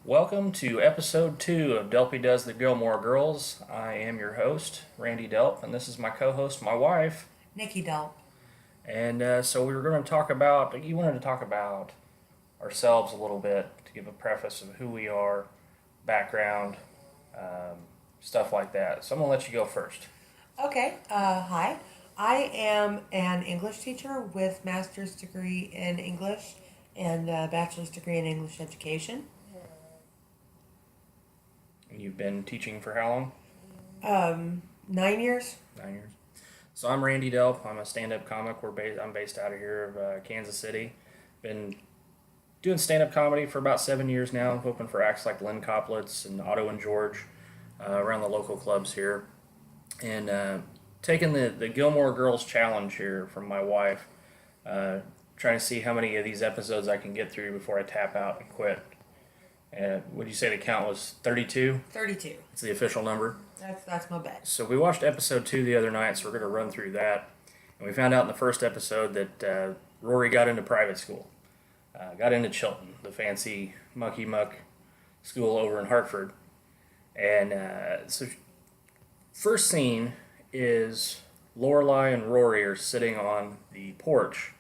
Welcome to episode 2 of Delpy Does the Gilmore Girls. I am your host, Randy Delp, and this is my co-host, my wife. Nikki Delp. And so we were going to talk about, you wanted to talk about ourselves a little bit to give a preface of who we are, background, stuff like that. So I'm going to let you go first. Okay, hi. I am an English teacher with master's degree in English and a bachelor's degree in English education. And you've been teaching for how long? 9 years. 9 years. So I'm Randy Delp. I'm a stand-up comic. I'm based out of here of Kansas City. Been doing stand-up comedy for about 7 years now. I'm open for acts like Lynn Coplitz and Otto and George around the local clubs here. And taking the Gilmore Girls challenge here from my wife. Trying to see how many of these episodes I can get through before I tap out and quit. And would you say the count was 32? 32. It's the official number. That's my bet. So we watched episode 2 the other night, so we're going to run through that. And we found out in the first episode that Rory got into private school. Got into Chilton, the fancy mucky muck school over in Hartford. And so first scene is Lorelai and Rory are sitting on the porch,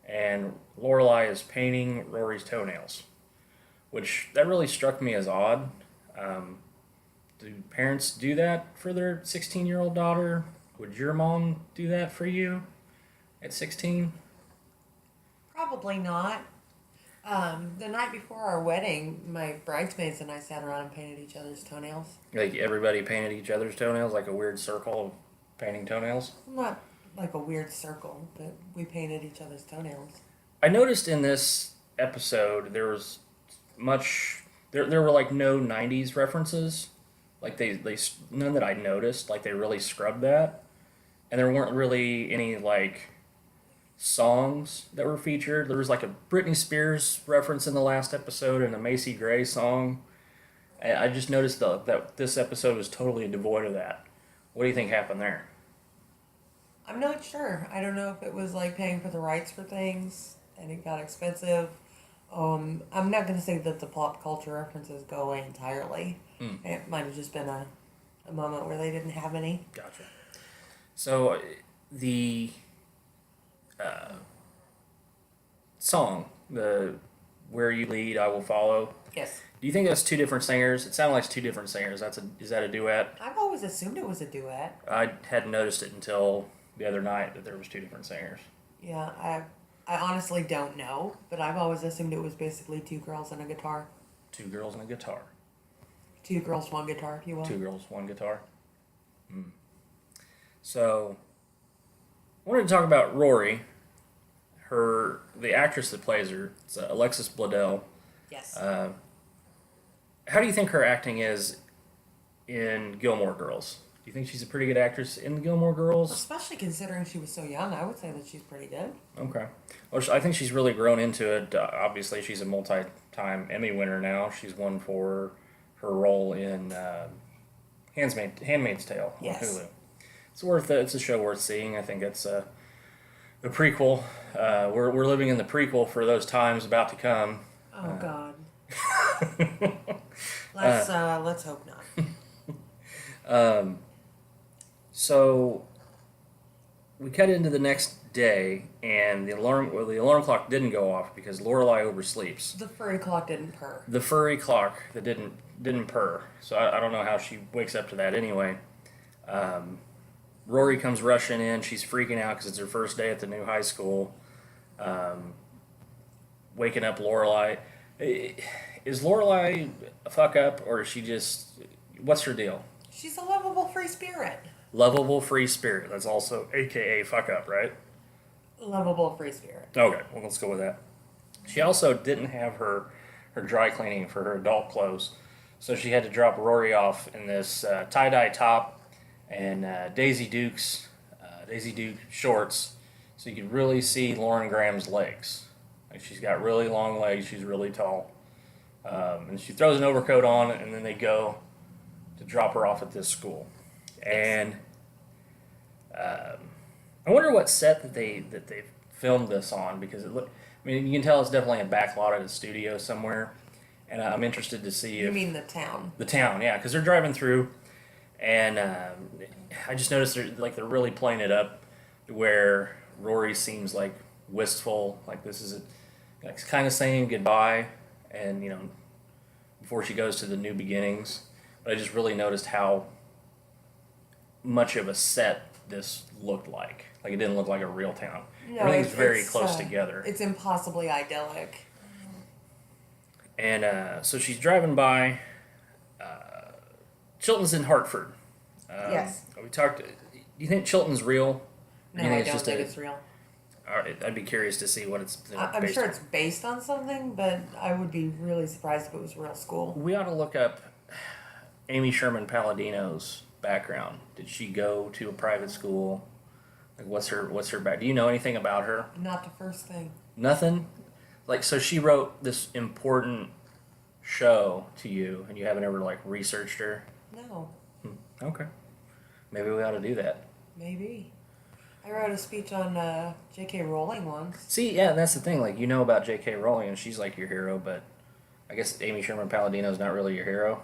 and Lorelai is painting Rory's toenails, which that really struck me as odd. Do parents do that for their 16-year-old daughter? Would your mom do that for you at 16? Probably not. The night before our wedding, my bridesmaids and I sat around and painted each other's toenails. Like everybody painted each other's toenails, like a weird circle of painting toenails? Not like a weird circle, but we painted each other's toenails. I noticed in this episode there was there were like no 90s references. Like they none that I noticed. Like they really scrubbed that. And there weren't really any like songs that were featured. There was like a Britney Spears reference in the last episode and a Macy Gray song. And I just noticed that this episode was totally devoid of that. What do you think happened there? I'm not sure. I don't know if it was like paying for the rights for things and it got expensive. I'm not going to say that the pop culture references go away entirely. It might have just been a moment where they didn't have any. Gotcha. So the song, the "Where You Lead, I Will Follow." Yes. Do you think that's two different singers? It sounded like two different singers. Is that a duet? I've always assumed it was a duet. I hadn't noticed it until the other night that there was two different singers. Yeah, I honestly don't know, but I've always assumed it was basically two girls and a guitar. Two girls and a guitar. Two girls, one guitar, if you will. Two girls, one guitar. So, I wanted to talk about Rory. The actress that plays her, it's Alexis Bledel. Yes. How do you think her acting is in Gilmore Girls? Do you think she's a pretty good actress in the Gilmore Girls? Especially considering she was so young, I would say that she's pretty good. Okay. Well, I think she's really grown into it. Obviously, she's a multi-time Emmy winner now. She's won for her role in Handmaid's Tale on Yes. Hulu. It's a show worth seeing. I think it's the prequel. We're living in the prequel for those times about to come. Oh God. Let's hope not. So we cut into the next day, and the alarm clock didn't go off because Lorelai oversleeps. The furry clock didn't purr. The furry clock that didn't purr. So I don't know how she wakes up to that anyway. Rory comes rushing in. She's freaking out because it's her first day at the new high school. Waking up Lorelai. Is Lorelai a fuck up, or is she just... What's her deal? She's a lovable free spirit. Lovable free spirit. That's also AKA fuck up, right? Lovable free spirit. Okay, well, let's go with that. She also didn't have her dry cleaning for her adult clothes, so she had to drop Rory off in this tie-dye top and Daisy Duke shorts, so you could really see Lauren Graham's legs. Like, she's got really long legs. She's really tall. And she throws an overcoat on, and then they go to drop her off at this school. And I wonder what set that they filmed this on, because you can tell it's definitely a back lot at a studio somewhere. And I'm interested to see You if... mean the town? The town, yeah, because they're driving through, and I just noticed they're really playing it up where Rory seems like wistful, like this is like kind of saying goodbye, and before she goes to the new beginnings. But I just really noticed how much of a set this looked like. Like it didn't look like a real town. No, Everything's very close together. It's impossibly idyllic. And so she's driving by. Chilton's in Hartford. Yes. We talked. Do you think Chilton's real? No, I don't think it's real. All right, I'd be curious to see what it's. I'm sure it's based on something, but I would be really surprised if it was a real school. We ought to look up Amy Sherman Palladino's background. Did she go to a private school? Like, what's her back? Do you know anything about her? Not the first thing. Nothing. Like, so she wrote this important show to you, and you haven't ever like researched her. No. Okay. Maybe we ought to do that. Maybe. I wrote a speech on J.K. Rowling once. See, yeah, that's the thing. Like, you know about J.K. Rowling, and she's like your hero, but I guess Amy Sherman Palladino's not really your hero.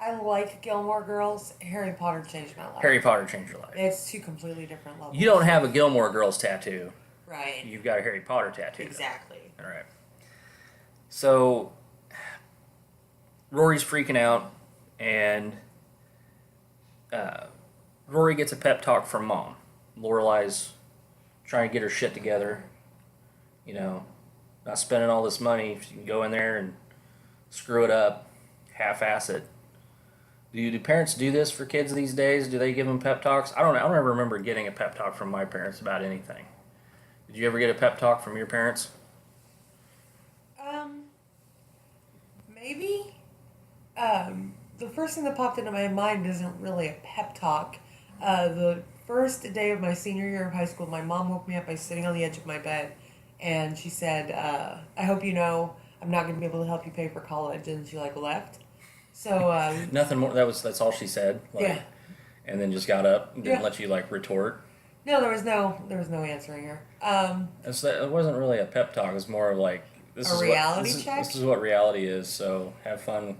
I like Gilmore Girls. Harry Potter changed my life. Harry Potter changed your life. It's two completely different levels. You don't have a Gilmore Girls tattoo. Right. You've got a Harry Potter tattoo. Exactly. Though. All right. So, Rory's freaking out, and Rory gets a pep talk from Mom. Lorelai's trying to get her shit together. Not spending all this money. She can go in there and screw it up, half-ass it. Do parents do this for kids these days? Do they give them pep talks? I don't ever remember getting a pep talk from my parents about anything. Did you ever get a pep talk from your parents? Maybe. The first thing that popped into my mind isn't really a pep talk. The first day of my senior year of high school, my mom woke me up by sitting on the edge of my bed, and she said, I hope you know I'm not going to be able to help you pay for college, and she left. So Nothing more. That's all she said. Yeah. And then just got up and didn't let you retort. No, there was no answering her. It wasn't really a pep talk. It was more of like this is reality check. This is what reality is. So have fun.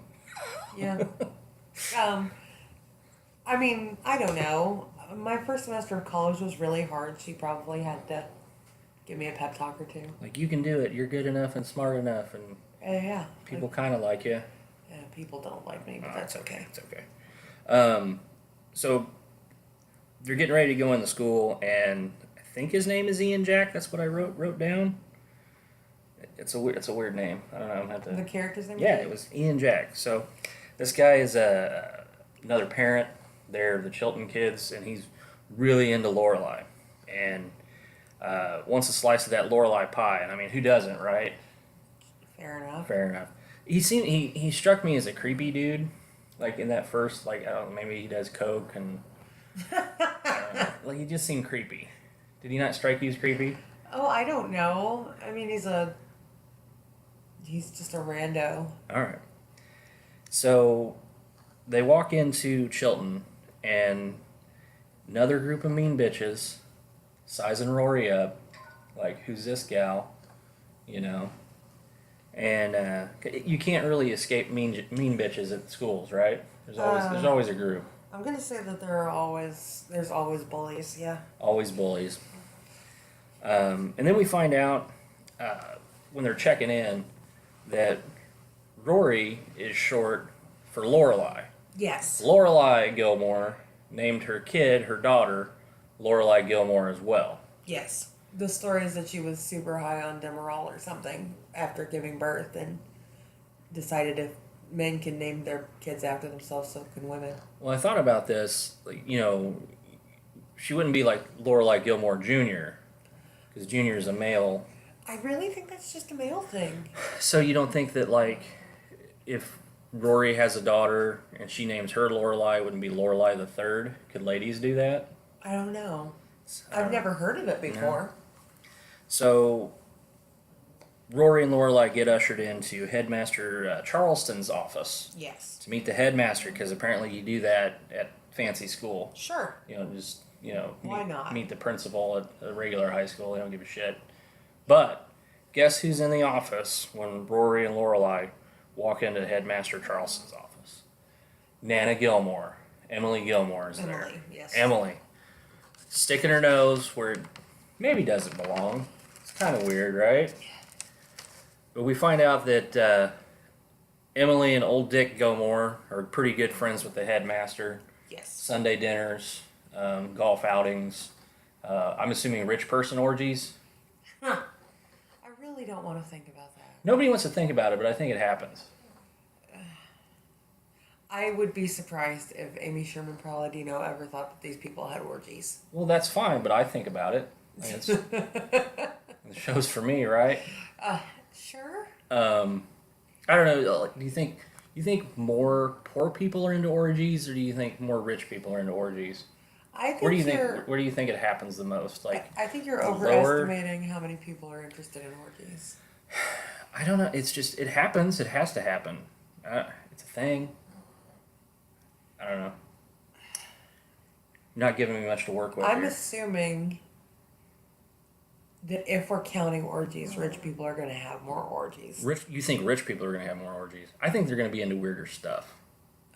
Yeah. I mean, I don't know. My first semester of college was really hard. She probably had to give me a pep talk or two. Like, you can do it. You're good enough and smart enough, and yeah. people kind of like you. Yeah, people don't like me, but that's okay. It's okay. So they're getting ready to go into school, and I think his name is Ian Jack. That's what I wrote down. It's a weird name. I don't know. I'm gonna have to. The character's name. Yeah, it was Ian Jack. So this guy is another parent. They're the Chilton kids, and he's really into Lorelai, and wants a slice of that Lorelai pie. And I mean, who doesn't, right? Fair enough. Fair enough. He struck me as a creepy dude, like in that first, like, I don't know, maybe he does coke and I don't know, like, he just seemed creepy. Did he not strike you as creepy? Oh, I don't know. I mean, he's just a rando. All right. So they walk into Chilton, and another group of mean bitches sizing Rory up, like, who's this gal, And you can't really escape mean bitches at schools, right? There's always a group. I'm gonna say that there's always bullies. Yeah. Always bullies. And then we find out when they're checking in that Rory is short for Lorelai. Yes. Lorelai Gilmore named her daughter, Lorelai Gilmore as well. Yes. The story is that she was super high on Demerol or something after giving birth and decided if men can name their kids after themselves, so can women. Well, I thought about this. She wouldn't be like Lorelai Gilmore Jr. because Jr. is a male. I really think that's just a male thing. So you don't think that, like, if Rory has a daughter and she names her Lorelai, wouldn't be Lorelai the third? Could ladies do that? I don't know. I've never heard of it before. No. So Rory and Lorelai get ushered into Headmaster Charleston's office. Yes. To meet the headmaster, because apparently you do that at fancy school. Sure. Why not? Meet the principal at a regular high school. They don't give a shit. But guess who's in the office when Rory and Lorelai walk into Headmaster Charleston's office? Nana Gilmore. Emily Gilmore is there. Emily, yes. Emily. Sticking her nose where it maybe doesn't belong. It's kind of weird, right? But we find out that Emily and old Dick Gilmore are pretty good friends with the headmaster. Yes. Sunday dinners, golf outings. I'm assuming rich person orgies. Huh. I really don't want to think about that. Nobody wants to think about it, but I think it happens. I would be surprised if Amy Sherman Palladino ever thought that these people had orgies. Well, that's fine, but I think about it. I mean, the show's for me, right? Sure. I don't know. Do you think more poor people are into orgies, or do you think more rich people are into orgies? I think Where do you think it happens the most? Like, I think you're lower? overestimating how many people are interested in orgies. I don't know. It's just it happens. It has to happen. It's a thing. I don't know. You're not giving me much to work with. I'm here. assuming that if we're counting orgies, rich people are going to have more orgies. You think rich people are going to have more orgies? I think they're going to be into weirder stuff.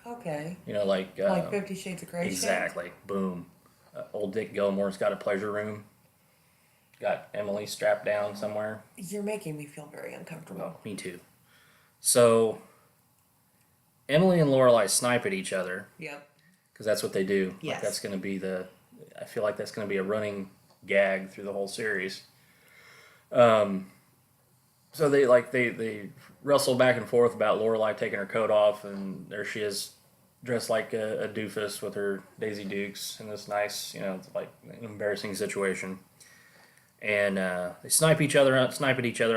Okay. You know, like 50 Shades of Grey. Exactly. Shit? Boom. Old Dick Gilmore's got a pleasure room. Got Emily strapped down somewhere. You're making me feel very uncomfortable. Oh, me too. So Emily and Lorelai snipe at each other. Yep. Because that's what they do. Yes. Like that's going to be I feel like that's going to be a running gag through the whole series. So they wrestle back and forth about Lorelai taking her coat off, and there she is, dressed like a doofus with her Daisy Dukes in this nice, like an embarrassing situation. And they snipe at each other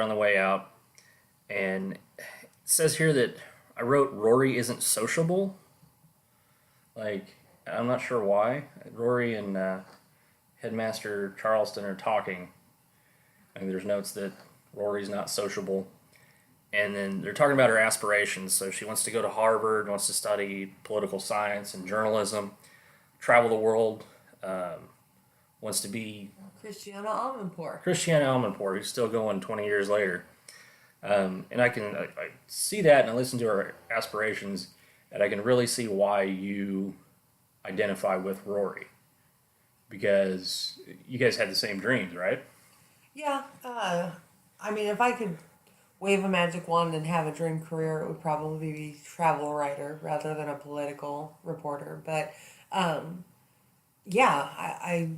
on the way out. And it says here that I wrote Rory isn't sociable. Like, I'm not sure why. Rory and Headmaster Charleston are talking. I mean, there's notes that Rory's not sociable. And then they're talking about her aspirations. So she wants to go to Harvard, wants to study political science and journalism, travel the world, wants to be Christiana Amanpour, who's still going 20 years later. And I see that, and I listen to her aspirations, and I can really see why you identify with Rory. Because you guys had the same dreams, right? Yeah. I mean, if I could wave a magic wand and have a dream career, it would probably be travel writer rather than a political reporter. But, yeah, I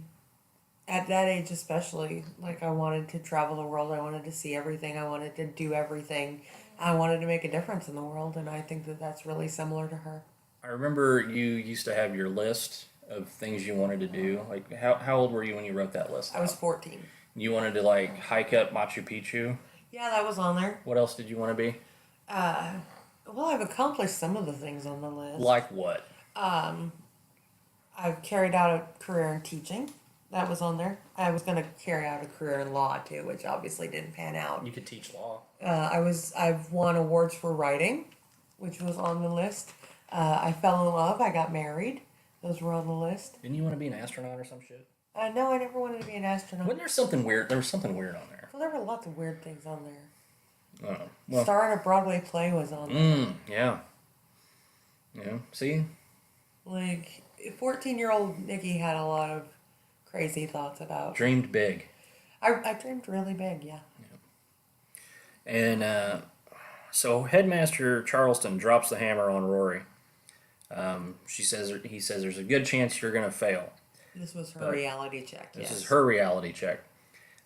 at that age especially, like, I wanted to travel the world. I wanted to see everything. I wanted to do everything. I wanted to make a difference in the world, and I think that that's really similar to her. I remember you used to have your list of things you wanted to do. Like, how old were you when you wrote that list? I was 14. You wanted to, like, hike up Machu Picchu? Yeah, that was on there. What else did you want to be? Well, I've accomplished some of the things on the list. Like what? I've carried out a career in teaching. That was on there. I was going to carry out a career in law, too, which obviously didn't pan out. You could teach law. I've won awards for writing, which was on the list. I fell in love. I got married. Those were on the list. Didn't you want to be an astronaut or some shit? No, I never wanted to be an astronaut. Wasn't there something weird? There was something weird on there. Well, there were lots of weird things on there. Oh, well. Star in a Broadway play was on there. Yeah. Yeah, see? Like, 14-year-old Nikki had a lot of crazy thoughts about... Dreamed big. I dreamed really big, yeah. And so Headmaster Charleston drops the hammer on Rory. He says there's a good chance you're going to fail. This was her reality check. This is her reality check.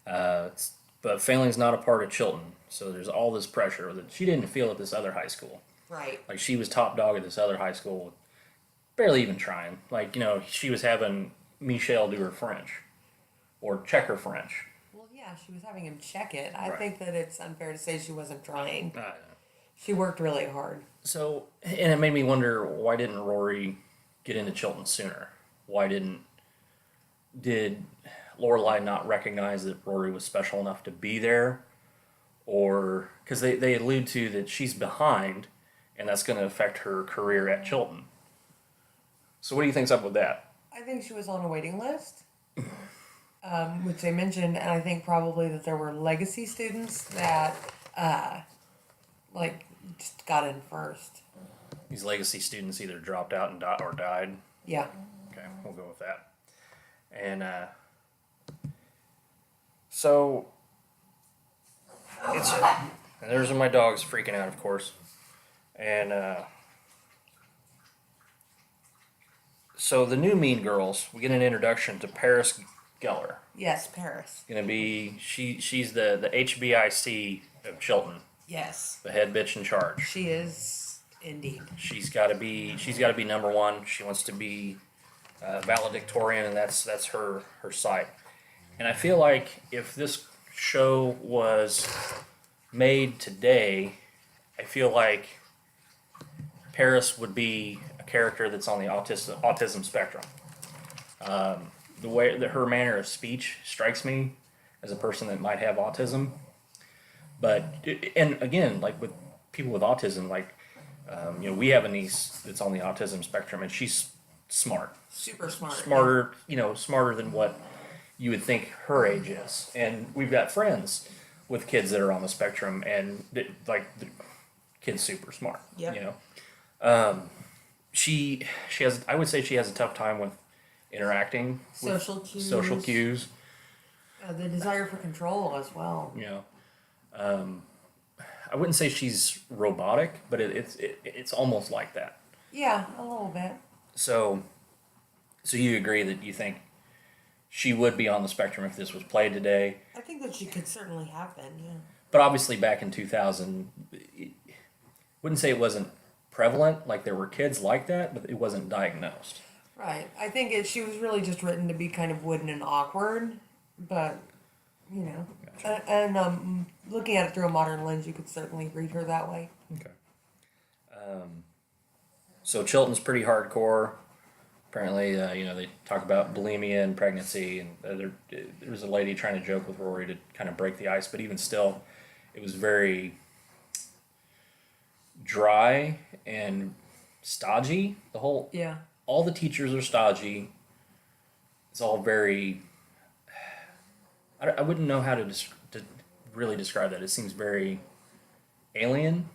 But failing's not a part of Chilton. So there's all this pressure that she didn't feel at this other high school. Right. Like, she was top dog at this other high school, barely even trying. Like, she was having Michelle do her French or check her French. Well, yeah, she was having him check it. I Right. think that it's unfair to say she wasn't trying. I know. She worked really hard. So, and it made me wonder, why didn't Rory get into Chilton sooner? Why did Lorelai not recognize that Rory was special enough to be there? Or, because they allude to that she's behind, and that's going to affect her career at Chilton. So what do you think's up with that? I think she was on a waiting list. which they mentioned, and I think probably that there were legacy students that, uh, like, just got in first. These legacy students either dropped out and or died. Yeah. Okay, we'll go with that. And so it's and there's my dogs freaking out, of course. And so the new Mean Girls, we get an introduction to Paris Geller. Yes, Paris. Gonna be she's the HBIC of Chilton, Yes, the head bitch in charge. she is indeed. She's got to be number one. She wants to be valedictorian, and that's her site. And I feel like if this show was made today, I feel like Paris would be a character that's on the autism spectrum. The way that her manner of speech strikes me as a person that might have autism. But and again, like with people with autism, like we have a niece that's on the autism spectrum, and she's smart, Super smart. smarter, smarter than what you would think her age is. And we've got friends with kids that are on the spectrum, and the kid's super smart. Yep. She has, I would say, she has a tough time with interacting with social cues. The desire for control as well. I wouldn't say she's robotic, but it's almost like that. Yeah, a little bit. So you agree that you think she would be on the spectrum if this was played today? I think that she could certainly have been, yeah. But obviously back in 2000, wouldn't say it wasn't prevalent, like there were kids like that, but it wasn't diagnosed. Right. I think she was really just written to be kind of wooden and awkward, but, Gotcha. and looking at it through a modern lens, you could certainly read her that way. Okay. So Chilton's pretty hardcore. Apparently, they talk about bulimia and pregnancy, and there was a lady trying to joke with Rory to kind of break the ice, but even still, it was very dry and stodgy. Yeah. All the teachers are stodgy. It's all very. I wouldn't know how to really describe that. It seems very alien.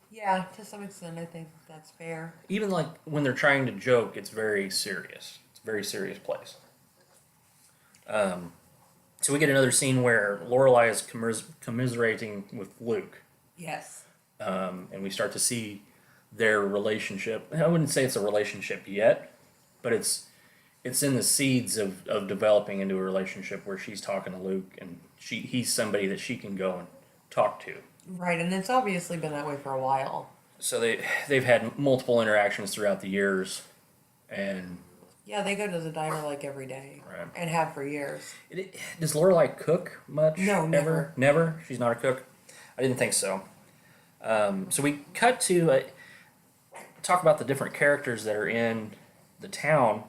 Yeah, to some extent, I think that's fair. Even like when they're trying to joke, it's very serious. It's a very serious place. So we get another scene where Lorelai is commiserating with Luke. Yes. And we start to see their relationship. I wouldn't say it's a relationship yet, but it's in the seeds of developing into a relationship where she's talking to Luke, and he's somebody that she can go and talk to. Right, and it's obviously been that way for a while. So they've had multiple interactions throughout the years, and yeah, they go to the diner like every day, right, and have for years. Does Lorelai cook much? No, never. Never. She's not a cook. I didn't think so. So we cut to talk about the different characters that are in the town.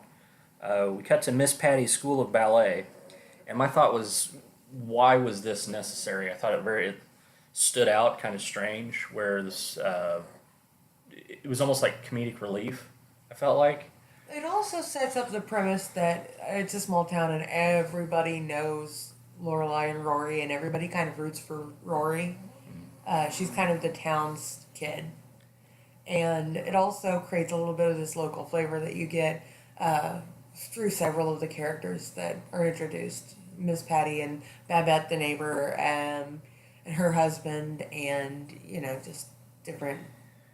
We cut to Miss Patty's School of Ballet, and my thought was, why was this necessary? I thought it stood out, kind of strange, where this it was almost like comedic relief, I felt like. It also sets up the premise that it's a small town and everybody knows Lorelai and Rory, and everybody kind of roots for Rory. She's kind of the town's kid. And it also creates a little bit of this local flavor that you get through several of the characters that are introduced. Miss Patty and Babette the neighbor, and her husband, and, just different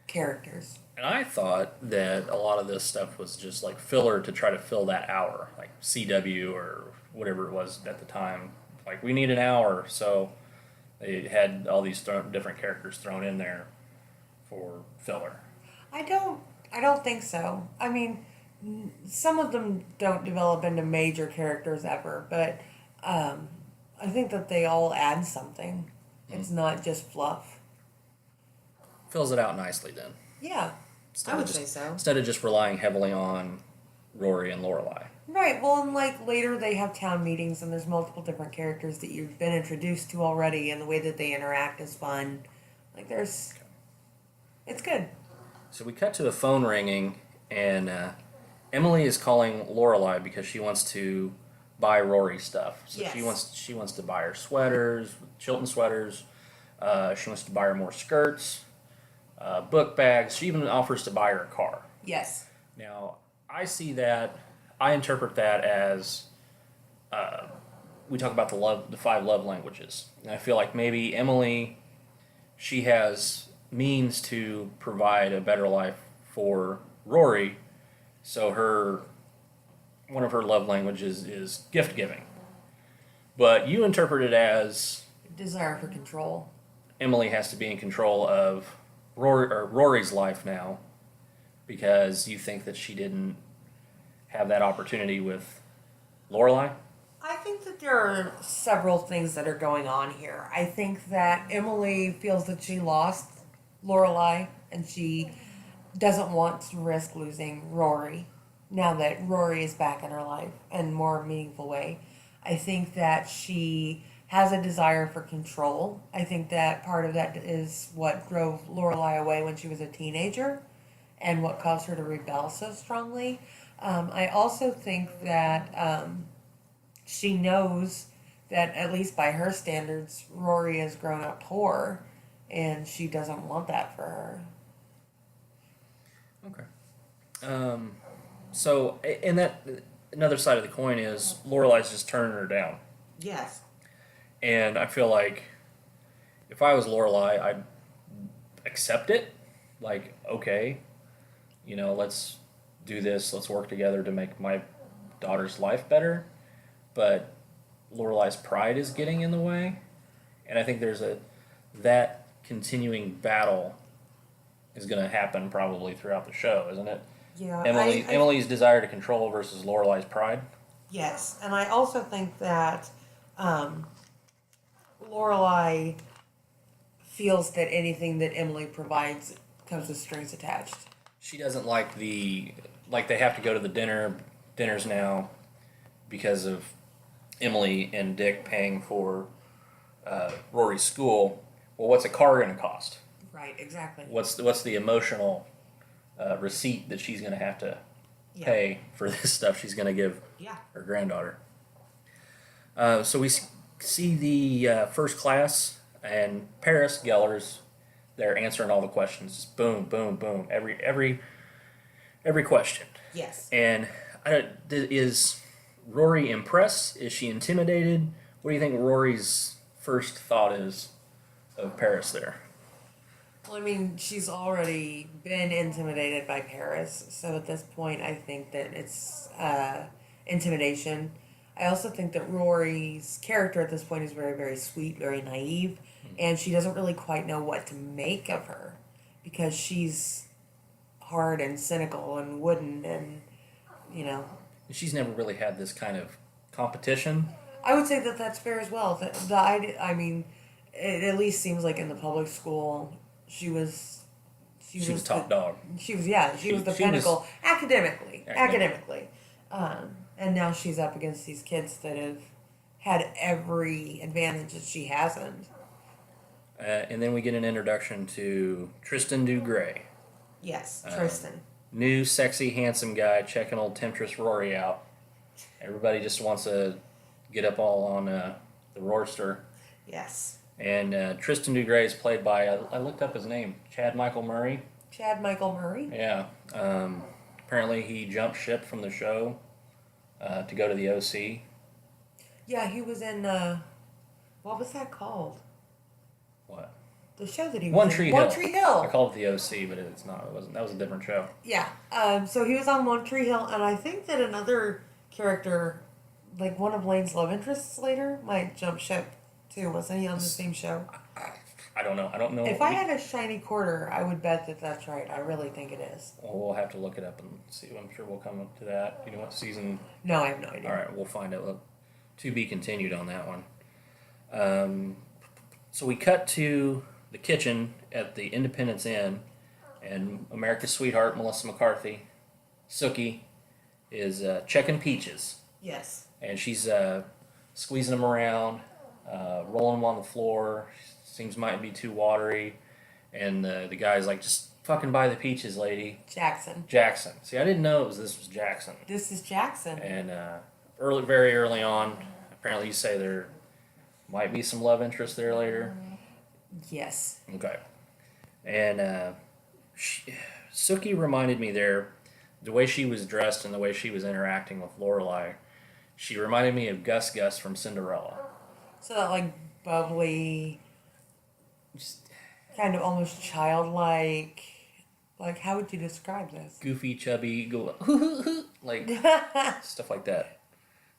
characters. And I thought that a lot of this stuff was just like filler to try to fill that hour, like CW or whatever it was at the time. Like, we need an hour, so they had all these different characters thrown in there for filler. I don't think so. I mean, some of them don't develop into major characters ever, but I think that they all add something. It's not just fluff. Fills it out nicely then. Yeah, I would say so. Instead of just relying heavily on Rory and Lorelai. Right, well, and like later they have town meetings and there's multiple different characters that you've been introduced to already, and the way that they interact is fun. Like it's good. So we cut to the phone ringing, and Emily is calling Lorelai because she wants to buy Rory stuff. So Yes. she wants to buy her sweaters, Chilton sweaters. She wants to buy her more skirts, book bags. She even offers to buy her a car. Yes. Now, I interpret that as we talk about the 5 love languages. And I feel like maybe Emily, she has means to provide a better life for Rory, so one of her love languages is gift giving. But you interpret it as Desire for control. Emily has to be in control of Rory's life now because you think that she didn't have that opportunity with Lorelai. I think that there are several things that are going on here. I think that Emily feels that she lost Lorelai and she doesn't want to risk losing Rory now that Rory is back in her life in a more meaningful way. I think that she has a desire for control. I think that part of that is what drove Lorelai away when she was a teenager and what caused her to rebel so strongly. I also think that she knows that, at least by her standards, Rory has grown up poor and she doesn't want that for her. Okay. So, and that another side of the coin is Lorelai's just turning her down. Yes. And I feel like if I was Lorelai, I'd accept it. Like, okay, let's do this. Let's work together to make my daughter's life better. But Lorelai's pride is getting in the way. And I think that continuing battle is going to happen probably throughout the show, isn't it? Yeah. Emily's desire to control versus Lorelai's pride. Yes, and I also think that Lorelai feels that anything that Emily provides comes with strings attached. She doesn't like they have to go to the dinners now because of Emily and Dick paying for Rory's school. Well, what's a car going to cost? Right, exactly. What's the emotional receipt that she's going to have to pay for this stuff she's going to give her granddaughter? So we see the first class, and Paris Geller's there answering all the questions. Just boom, boom, boom. Every question. Yes. And is Rory impressed? Is she intimidated? What do you think Rory's first thought is of Paris there? Well, I mean, she's already been intimidated by Paris, so at this point, I think that it's intimidation. I also think that Rory's character at this point is very, very sweet, very naive, and she doesn't really quite know what to make of her because she's hard and cynical and wooden and, She's never really had this kind of competition. I would say that that's fair as well. I mean, it at least seems like in the public school, she was top dog. She was the pinnacle academically. And now she's up against these kids that have had every advantage that she hasn't. And then we get an introduction to Tristan Dugray. Yes, Tristan. New, sexy, handsome guy checking old temptress Rory out. Everybody just wants to get up all on the roadster. Yes. And Tristan Dugray is played by, I looked up his name, Chad Michael Murray. Chad Michael Murray? Yeah. Apparently he jumped ship from the show to go to the OC. Yeah, he was in, what was that called? What? The show that he was One in. Tree One Hill. Tree Hill. I called it the OC, but it's not. It wasn't. That was a different show. Yeah. So he was on One Tree Hill, and I think that another character, like one of Lane's love interests later, might jump ship too. Wasn't he on the same show? I don't know. I don't know. If I had a shiny quarter, I would bet that that's right. I really think it is. Well, we'll have to look it up and see. I'm sure we'll come up to that. You know what season? No, I have no idea. All right, we'll find out. To be continued on that one. So we cut to the kitchen at the Independence Inn, and America's sweetheart, Melissa McCarthy, Sookie, is checking peaches. Yes. And she's squeezing them around, rolling them on the floor. Seems might be too watery. And the guy's like, just fucking buy the peaches, lady. Jackson. Jackson. See, I didn't know this was Jackson. This is Jackson. And very early on. Apparently, you say there might be some love interest there later. Yes. Okay. And Suki reminded me there, the way she was dressed and the way she was interacting with Lorelai, she reminded me of Gus Gus from Cinderella. So that like bubbly, Just kind of almost childlike. Like, how would you describe this? goofy, chubby, go like stuff like that.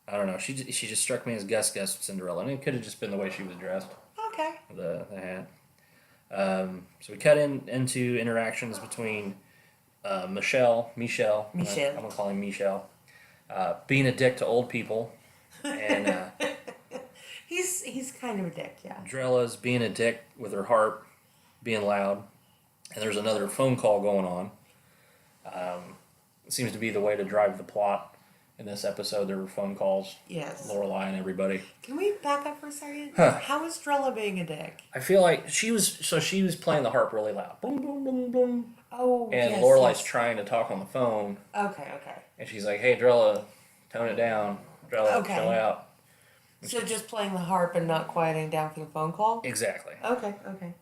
I don't know. She just struck me as Gus Gus from Cinderella, and it could have just been the way she was dressed, Okay. the hat. So we cut into interactions between Michelle. I'm gonna call him Michelle. Being a dick to old people, and He's kind of a dick, yeah. Drella's being a dick with her harp, being loud, and there's another phone call going on. It seems to be the way to drive the plot in this episode. There were phone calls, Yes. Lorelai and everybody. Can we back up for a second? Huh. How is Drella being a dick? I feel like she was playing the harp really loud, boom boom boom boom, Oh, and yes, Lorelai's yes. trying to talk on the phone, Okay, okay. and she's like, "Hey, Drella, tone it down. Drella, Okay. chill out." So just playing the harp and not quieting down for the phone call? Exactly. Okay, okay.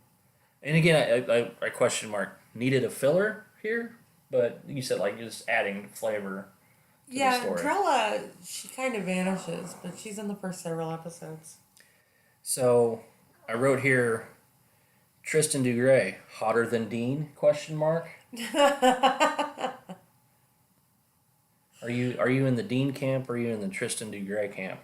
And again, I question mark needed a filler here, but you said like just adding flavor to the Yeah, story. Drella, she kind of vanishes, but she's in the first several episodes. So I wrote here, Tristan DeGray, hotter than Dean? Question mark. Are you in the Dean camp or are you in the Tristan DeGray camp?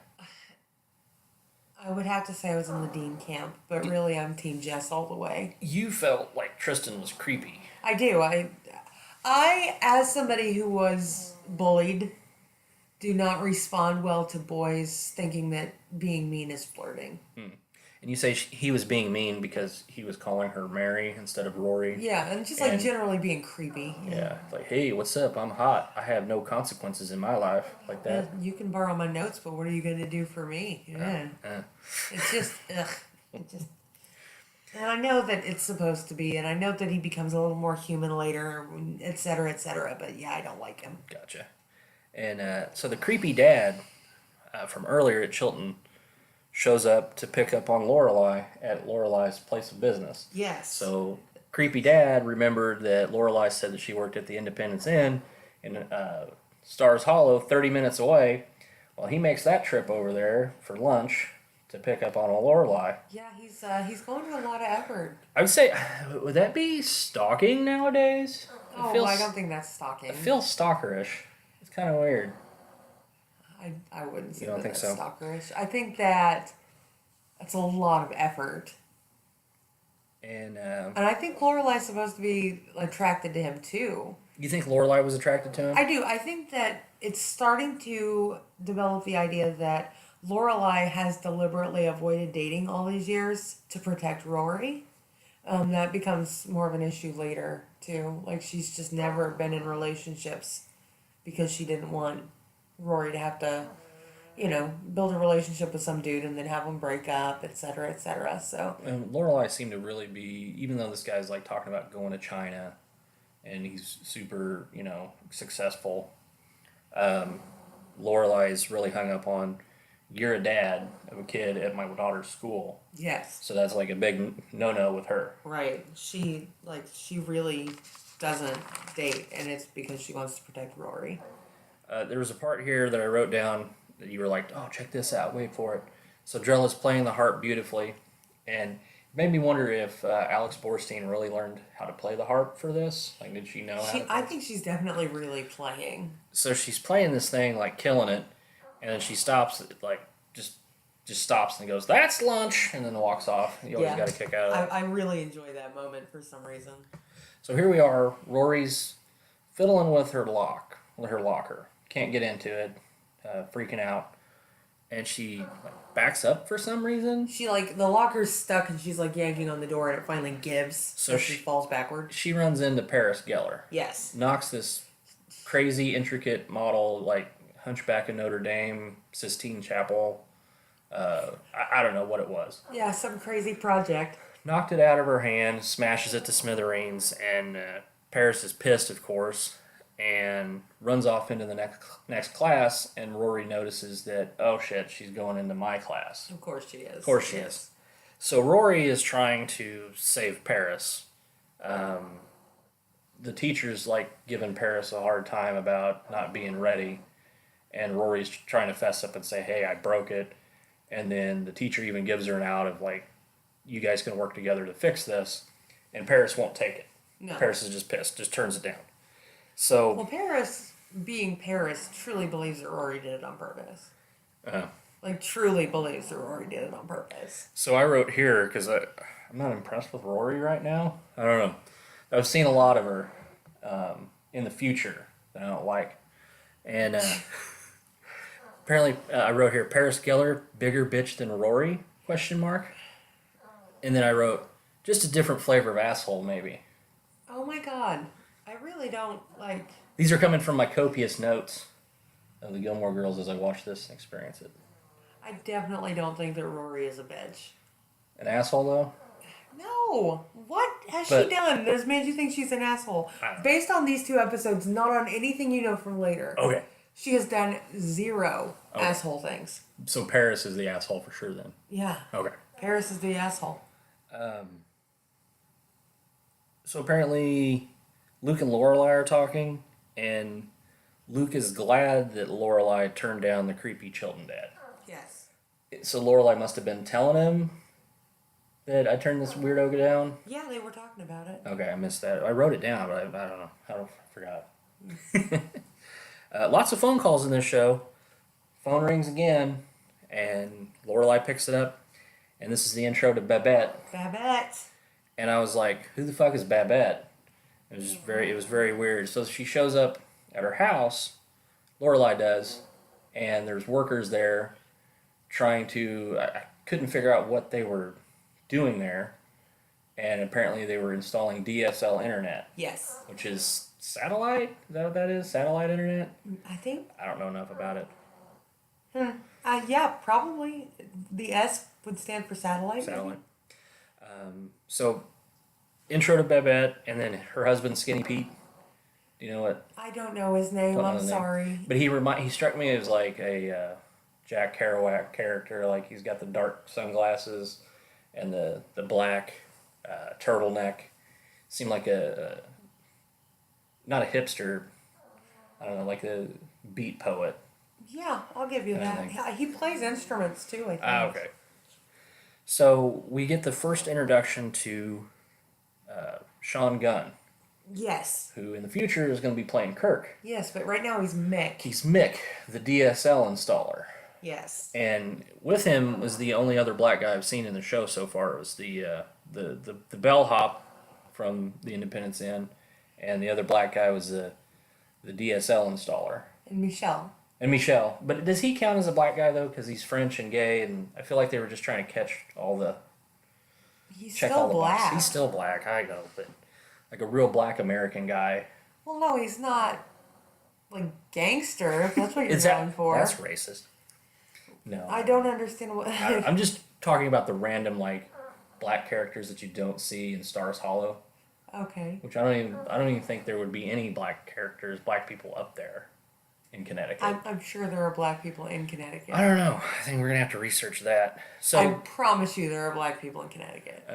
I would have to say I was in the Dean camp, but really I'm Team Jess all the way. You felt like Tristan was creepy. I do. I, as somebody who was bullied, do not respond well to boys thinking that being mean is flirting. And you say he was being mean because he was calling her Mary instead of Rory. Yeah, and just like And- generally being creepy. Yeah, it's like, hey, what's up? I'm hot. I have no consequences in my life, like Yeah, that. you can borrow my notes, but what are you going to do for me? Yeah. It's just, ugh. It just. And I know that it's supposed to be, and I know that he becomes a little more human later, et cetera, but yeah, I don't like him. Gotcha. And so the creepy dad from earlier at Chilton shows up to pick up on Lorelai at Lorelai's place of business. Yes. So creepy dad remembered that Lorelai said that she worked at the Independence Inn in Stars Hollow, 30 minutes away. Well, he makes that trip over there for lunch to pick up on a Lorelai. Yeah, he's going to a lot of effort. I would say, would that be stalking nowadays? Oh, I don't think that's stalking. It feels stalkerish. It's kind of weird. I wouldn't say You don't that think that's so? stalkerish. I think that that's a lot of effort. And And I think Lorelai's supposed to be attracted to him too. you think Lorelai was attracted to him? I do. I think that it's starting to develop the idea that Lorelai has deliberately avoided dating all these years to protect Rory. That becomes more of an issue later too. Like she's just never been in relationships because she didn't want Rory to have to, build a relationship with some dude and then have them break up, et cetera, et cetera. So And Lorelai seemed to really be, even though this guy's like talking about going to China, and he's super, successful. Lorelai's really hung up on, you're a dad of a kid at my daughter's school, yes, so that's like a big no-no with her. right. She really doesn't date, and it's because she wants to protect Rory. There was a part here that I wrote down that you were like, oh, check this out, wait for it. So Drella's playing the harp beautifully, and it made me wonder if Alex Borstein really learned how to play the harp for this. Like, did she know how to play? I think she's definitely really playing. So she's playing this thing, like, killing it, and then she stops, like, just stops and goes, that's lunch, and then walks off. You always got a kick out of that. I really enjoy that moment for some reason. So here we are, Rory's fiddling with her locker. Can't get into it, freaking out. And she backs up for some reason. She the locker's stuck and she's yanking on the door and it finally gives. So she falls backward. She runs into Paris Geller. Yes. Knocks this crazy, intricate model, like Hunchback of Notre Dame, Sistine Chapel. I don't know what it was. Yeah, some crazy project. Knocked it out of her hand, smashes it to smithereens, and Paris is pissed, of course. and runs off into the next class, and Rory notices that, oh shit, she's going into my class. Of course she is. Of course she is. So Rory is trying to save Paris. The teacher's like giving Paris a hard time about not being ready, and Rory's trying to fess up and say, hey, I broke it. And then the teacher even gives her an out of like, you guys can work together to fix this, and Paris won't take it. No. Paris is just pissed, just turns it down. So, well, Paris, being Paris, truly believes that Rory did it on purpose. Like, truly believes that Rory did it on purpose. So I wrote here, because I'm not impressed with Rory right now. I don't know. I've seen a lot of her in the future that I don't like. And apparently, I wrote here, Paris Geller, bigger bitch than Rory, ? And then I wrote, just a different flavor of asshole, maybe. Oh my god. I really don't, like... These are coming from my copious notes of the Gilmore Girls as I watch this and experience it. I definitely don't think that Rory is a bitch. An asshole, though? No. What has she done that has made you think she's an asshole? Based on these 2 episodes, not on anything you know from later. Okay. She has done 0 asshole things. So Paris is the asshole for sure, then? Yeah. Okay. Paris is the asshole. So apparently, Luke and Lorelai are talking, and Luke is glad that Lorelai turned down the creepy Chilton dad. Yes. So Lorelai must have been telling him that I turned this weirdo down? Yeah, they were talking about it. Okay, I missed that. I wrote it down, but I don't know. I forgot. Lots of phone calls in this show. Phone rings again, and Lorelai picks it up, and this is the intro to Babette. Babette. And I was like, who the fuck is Babette? It was very weird. So she shows up at her house, Lorelai does, and there's workers there trying to, I couldn't figure out what they were doing there, and apparently they were installing DSL internet. Yes. Which is satellite? Is that what that is? Satellite internet? I think. I don't know enough about it. Yeah, probably. The S would stand for satellite. Satellite. So, intro to Babette, and then her husband, Skinny Pete. Do you know what? I don't know his name. I'm sorry. But he struck me as like a Jack Kerouac character. Like he's got the dark sunglasses and the black turtleneck. Seemed like not a hipster. I don't know, like a beat poet. Yeah, I'll give you that. Yeah, he plays instruments too, I think. Okay. So we get the first introduction to Sean Gunn. Yes. Who in the future is going to be playing Kirk. Yes, but right now he's Mick. He's Mick, the DSL installer. Yes. And with him was the only other black guy I've seen in the show so far. It was the bellhop from the Independence Inn, and the other black guy was the DSL installer. And Michelle. But does he count as a black guy, though? Because he's French and gay, and I feel like they were just trying to catch all the... He's still black. Boxes. He's still black, I know, but like a real black American guy. Well, no, he's not, like, gangster, if that's what you're going for. That's racist. No. I don't understand what... I'm just talking about the random, like, black characters that you don't see in Stars Hollow. Okay. Which I don't even think there would be any black people up there in Connecticut. I'm sure there are black people in Connecticut. I don't know. I think we're gonna have to research that. So I promise you, there are black people in Connecticut.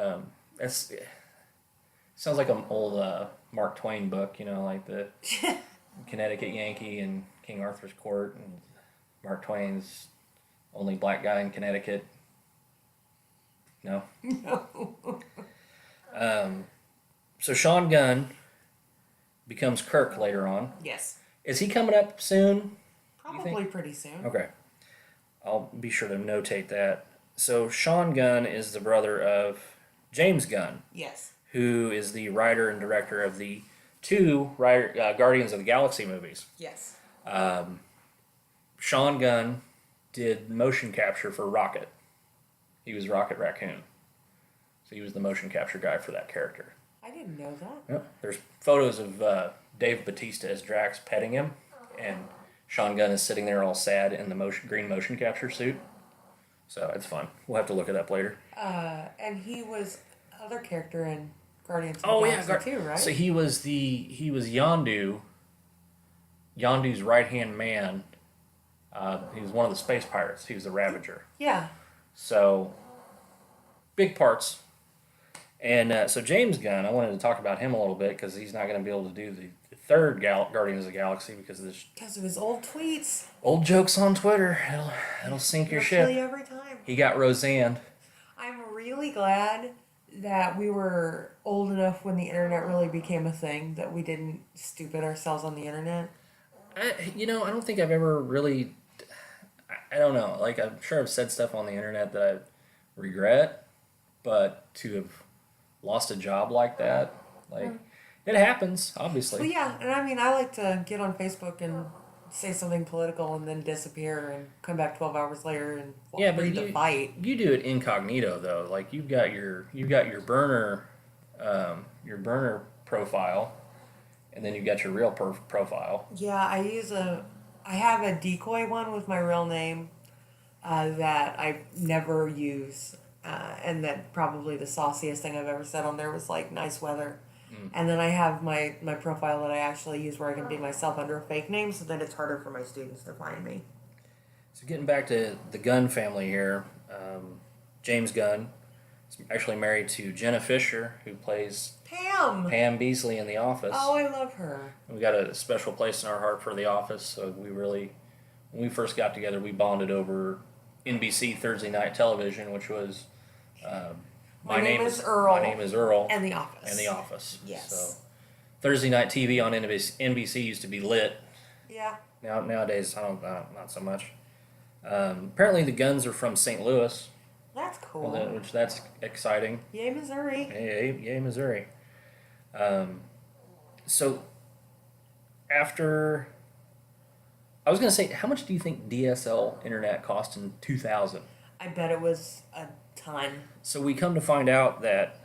Sounds like an old Mark Twain book, you know, like the Connecticut Yankee and King Arthur's Court, and Mark Twain's only black guy in Connecticut. No. No. So Sean Gunn becomes Kirk later on. Yes. Is he coming up soon? Probably pretty soon. Okay. I'll be sure to notate that. So Sean Gunn is the brother of James Gunn. Yes. Who is the writer and director of the 2 Guardians of the Galaxy movies. Yes. Sean Gunn did motion capture for Rocket. He was Rocket Raccoon. So he was the motion capture guy for that character. I didn't know that. Yep. There's photos of Dave Bautista as Drax petting him, and Sean Gunn is sitting there all sad in the green motion capture suit. So it's fun. We'll have to look it up later. And he was other character in Guardians of the Galaxy too, right? So he was Yondu Yondu's right-hand man, he was one of the space pirates. He was the Ravager. Yeah. So, big parts. And so James Gunn, I wanted to talk about him a little bit because he's not going to be able to do the third Guardians of the Galaxy because of this Because of his old tweets. old jokes on Twitter. It'll sink your ship. Every time. He got Roseanne. I'm really glad that we were old enough when the internet really became a thing, that we didn't stupid ourselves on the internet. I don't think I've ever really. I don't know. Like, I'm sure I've said stuff on the internet that I regret, but to have lost a job like that, like, it happens, obviously. Well, yeah, and I mean, I like to get on Facebook and say something political and then disappear and come back 12 hours later and read the fight. You do it incognito though. Like, you've got your burner profile, and then you've got your real profile. Yeah, I have a decoy one with my real name that I never use, and that probably the sauciest thing I've ever said on there was like nice weather. And then I have my profile that I actually use where I can be myself under a fake name, so then it's harder for my students to find me. So getting back to the Gunn family here, James Gunn is actually married to Jenna Fisher, who plays Pam Beasley in The Office. Oh, I love her. We got a special place in our heart for The Office, so when we first got together, we bonded over NBC Thursday night television, which was My Name is Earl. And The Office. And The Office. Yes. So Thursday night TV on NBC used to be lit. Yeah. Nowadays, not so much. Apparently, the Gunns are from St. Louis. That's cool. Which that's exciting. Yay, Missouri. Yay, Missouri. So after, I was going to say, how much do you think DSL internet cost in 2000? I bet it was a ton. So we come to find out that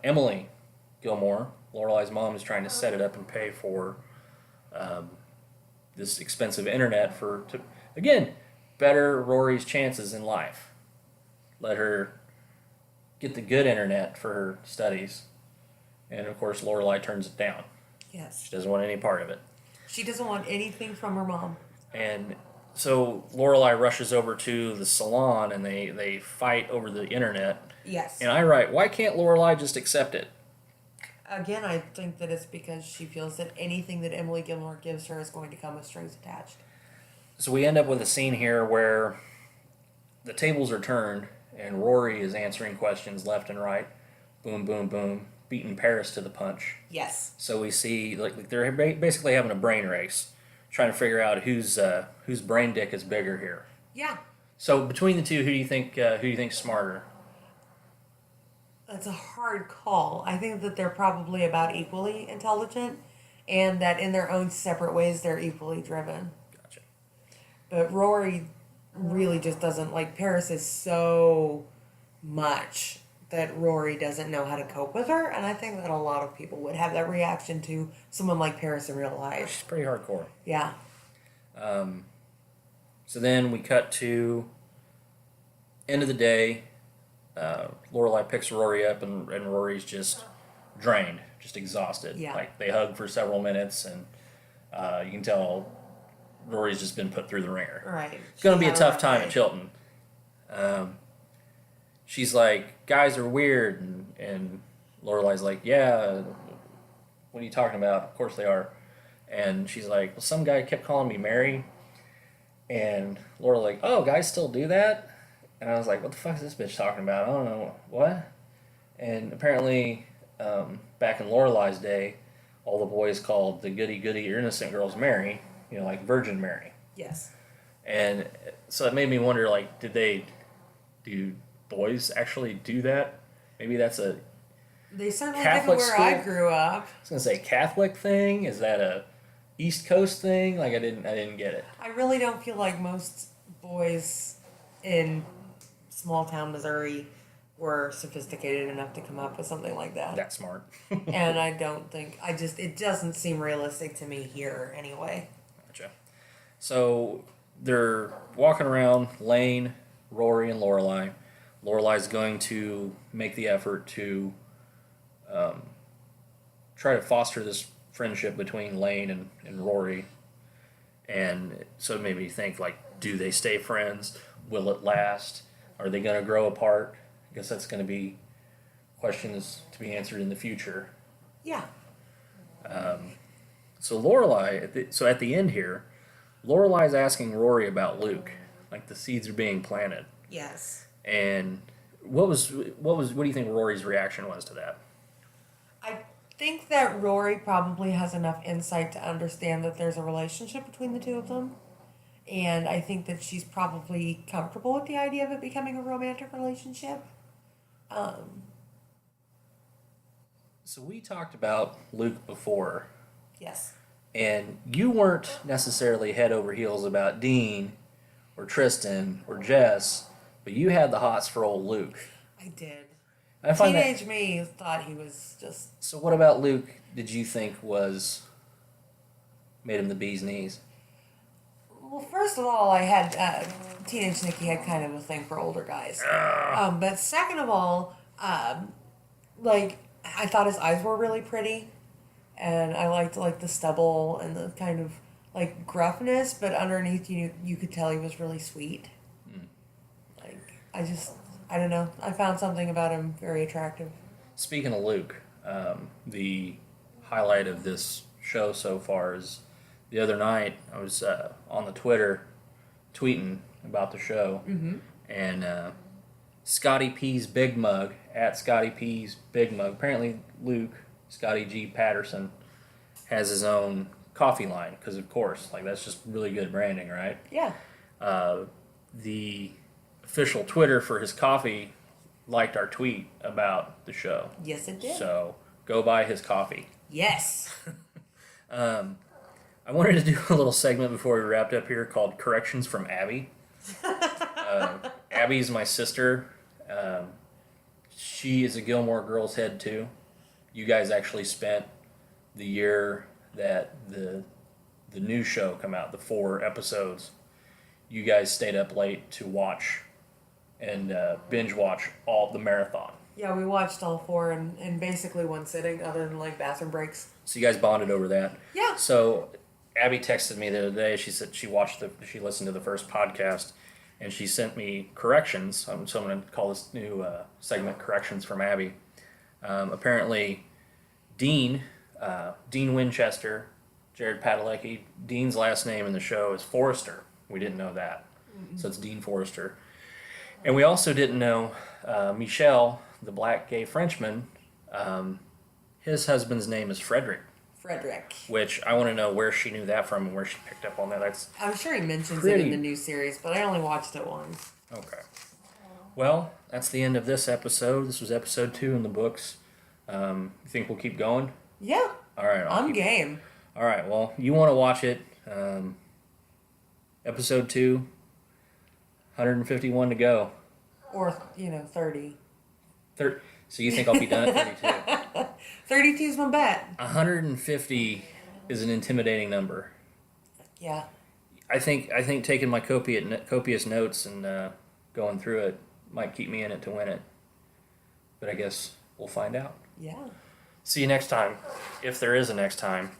Emily Gilmore, Lorelai's mom, is trying to set it up and pay for this expensive internet to again, better Rory's chances in life. Let her get the good internet for her studies. And of course, Lorelai turns it down. Yes. She doesn't want any part of it. She doesn't want anything from her mom. And so Lorelai rushes over to the salon and they fight over the internet. Yes. And I write, why can't Lorelai just accept it? Again, I think that it's because she feels that anything that Emily Gilmore gives her is going to come with strings attached. So we end up with a scene here where the tables are turned and Rory is answering questions left and right. Boom, boom, boom. Beating Paris to the punch. Yes. So we see like they're basically having a brain race, trying to figure out whose brain dick is bigger here. Yeah. So between the two, who do you think's smarter? That's a hard call. I think that they're probably about equally intelligent, and that in their own separate ways they're equally driven. Gotcha. But Rory really just doesn't, like, Paris is so much that Rory doesn't know how to cope with her, and I think that a lot of people would have that reaction to someone like Paris in real life. She's pretty hardcore. Yeah. So then we cut to end of the day. Lorelai picks Rory up, and Rory's just drained, just exhausted. Yeah. Like, they hug for several minutes, and you can tell Rory's just been put through the ringer. Right. It's going to be a tough time at Chilton. She's like, guys are weird, and Lorelai's like, yeah, what are you talking about? Of course they are. And she's like, well, some guy kept calling me Mary. And Laura's like, oh, guys still do that? And I was like, what the fuck is this bitch talking about? I don't know. What? And apparently, back in Lorelai's day, all the boys called the goody-goody or innocent girls Mary, like Virgin Mary. Yes. And so it made me wonder, like, do boys actually do that? Maybe that's a They certainly Catholic didn't where school? I grew up. I was gonna say Catholic thing. Is that a East Coast thing? Like, I didn't get it. I really don't feel like most boys in small town Missouri were sophisticated enough to come up with something like that. That smart. And I don't think, it doesn't seem realistic to me here anyway. Gotcha. So they're walking around, Lane, Rory, and Lorelai. Lorelai's going to make the effort to try to foster this friendship between Lane and Rory And so it made me think, like, do they stay friends? Will it last? Are they going to grow apart? I guess that's going to be questions to be answered in the future. Yeah. So Lorelai, so at the end here, Lorelai's asking Rory about Luke, like the seeds are being planted. Yes. And what do you think Rory's reaction was to that? I think that Rory probably has enough insight to understand that there's a relationship between the two of them. And I think that she's probably comfortable with the idea of it becoming a romantic relationship. So we talked about Luke before, Yes. and you weren't necessarily head over heels about Dean or Tristan or Jess, but you had the hots for old Luke. I did. I find Teenage me thought he was just... So what about Luke did you think made him the bee's knees? Well, first of all, I had... Teenage Nikki had kind of a thing for older guys. But second of all, I thought his eyes were really pretty. And I liked, the stubble and the kind of, gruffness. But underneath, you could tell he was really sweet. I don't know. I found something about him very attractive. Speaking of Luke, the highlight of this show so far is the other night I was on the Twitter tweeting about the show, and Scotty P's Big Mug, at Scotty P's Big Mug, apparently Luke, Scotty G. Patterson, has his own coffee line, because of course, that's just really good branding, right? Yeah. The official Twitter for his coffee liked our tweet about the show. Yes, it did. So go buy his coffee. Yes. I wanted to do a little segment before we wrapped up here called Corrections from Abby. Abby's my sister. She is a Gilmore Girls head too. You guys actually spent the year that the new show come out, the 4 episodes. You guys stayed up late to watch and binge watch all the marathon. Yeah, we watched all 4 in basically one sitting, other than bathroom breaks. So you guys bonded over that. Yeah. So Abby texted me the other day. She said she listened to the first podcast, and she sent me corrections. So I'm going to call this new segment "Corrections from Abby." Apparently, Dean Winchester, Jared Padalecki. Dean's last name in the show is Forrester. We didn't know that, so it's Dean Forrester. And we also didn't know Michelle, the black gay Frenchman. His husband's name is Frederick. Which I want to know where she knew that from and where she picked up on that. I'm sure he mentions it in the new series, but I only watched it once. Okay. Well, that's the end of this episode. This was episode 2 in the books. You think we'll keep going? Yeah. All right. I'm game. All right. Well, you want to watch it. Episode 2, 151 to go. Or, 30. So you think I'll be done at 32? 32 is my bet. 150 is an intimidating number. Yeah. I think taking my copious notes and going through it might keep me in it to win it. But I guess we'll find out. Yeah. See you next time, if there is a next time.